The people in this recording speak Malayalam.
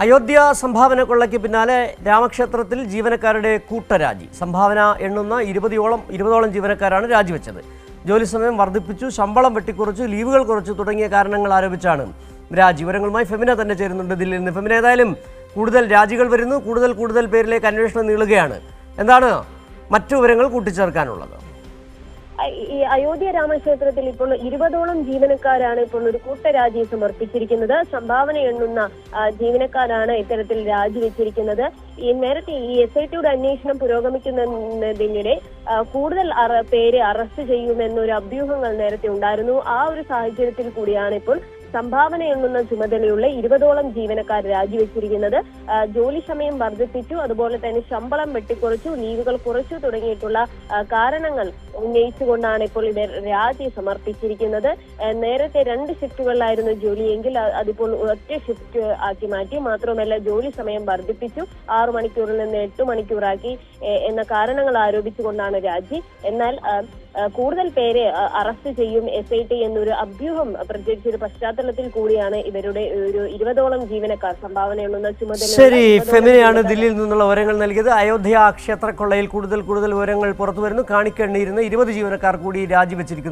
അയോധ്യ സംഭാവന കൊള്ളയ്ക്ക് പിന്നാലെ രാമക്ഷേത്രത്തിൽ ജീവനക്കാരുടെ കൂട്ടരാജി. സംഭാവന എണ്ണുന്ന ഇരുപതോളം ജീവനക്കാരാണ് രാജിവെച്ചത്. ജോലി സമയം വർദ്ധിപ്പിച്ചു, ശമ്പളം വെട്ടിക്കുറച്ചു, ലീവുകൾ കുറച്ചു തുടങ്ങിയ കാരണങ്ങൾ ആരോപിച്ചാണ് രാജി. വിവരങ്ങളുമായി ഫെമിന തന്നെ ചേരുന്നുണ്ട് ദില്ലിയിൽ നിന്ന്. ഫെമിന, ഏതായാലും കൂടുതൽ രാജികൾ വരുന്നു, കൂടുതൽ പേരിലേക്ക് അന്വേഷണം നീളുകയാണ്. എന്താണ് മറ്റു വിവരങ്ങൾ കൂട്ടിച്ചേർക്കാനുള്ളത്? ഈ അയോധ്യ രാമക്ഷേത്രത്തിൽ ഇപ്പോൾ 20ഓളം ജീവനക്കാരാണ് ഇപ്പോൾ ഒരു കൂട്ടരാജി സമർപ്പിച്ചിരിക്കുന്നത്. സംഭാവന എണ്ണുന്ന ജീവനക്കാരാണ് ഇത്തരത്തിൽ രാജിവെച്ചിരിക്കുന്നത്. നേരത്തെ ഈ SITയുടെ അന്വേഷണം പുരോഗമിക്കുന്നതിനിടെ കൂടുതൽ പേര് അറസ്റ്റ് ചെയ്യുമെന്നൊരു അഭ്യൂഹങ്ങൾ നേരത്തെ ഉണ്ടായിരുന്നു. ആ ഒരു സാഹചര്യത്തിൽ കൂടിയാണ് ഇപ്പോൾ സംഭാവന എണ്ണുന്ന ചുമതലയുള്ള 20ഓളം ജീവനക്കാർ രാജിവെച്ചിരിക്കുന്നത്. ജോലി സമയം വർദ്ധിപ്പിച്ചു, അതുപോലെ തന്നെ ശമ്പളം വെട്ടിക്കുറച്ചു, ലീവുകൾ കുറച്ചു തുടങ്ങിയിട്ടുള്ള കാരണങ്ങൾ ഉന്നയിച്ചുകൊണ്ടാണ് ഇപ്പോൾ ഇവർ രാജി സമർപ്പിച്ചിരിക്കുന്നത്. നേരത്തെ 2 ഷിഫ്റ്റുകളിലായിരുന്നു ജോലിയെങ്കിൽ അതിപ്പോൾ ഒറ്റ ഷിഫ്റ്റ് ആക്കി മാറ്റി. മാത്രമല്ല ജോലി സമയം വർദ്ധിപ്പിച്ചു, 6 മണിക്കൂറിൽ നിന്ന് 8 മണിക്കൂറാക്കി എന്ന കാരണങ്ങൾ ആരോപിച്ചുകൊണ്ടാണ് രാജി. എന്നാൽ കൂടുതൽ പേരെ അറസ്റ്റ് ചെയ്യും SIT എന്നൊരു അഭ്യൂഹം പ്രചരിച്ചൊരു പശ്ചാത്തലത്തിൽ കൂടിയാണ് ഇവരുടെ ഒരു 20ഓളം ജീവനക്കാർ സംഭാവന എണ്ണുന്ന ചുമതല. ശരി, ഫെമിനയാണ് ദില്ലിയിൽ നിന്നുള്ള വിവരങ്ങൾ നൽകിയത്. അയോധ്യ ക്ഷേത്രക്കൊള്ളയിൽ കൂടുതൽ വിവരങ്ങൾ പുറത്തു വരുന്നു. കാണിക്കെണ്ണിയിരുന്ന 20 ജീവനക്കാർ കൂടി രാജിവെച്ചിരിക്കുന്നു.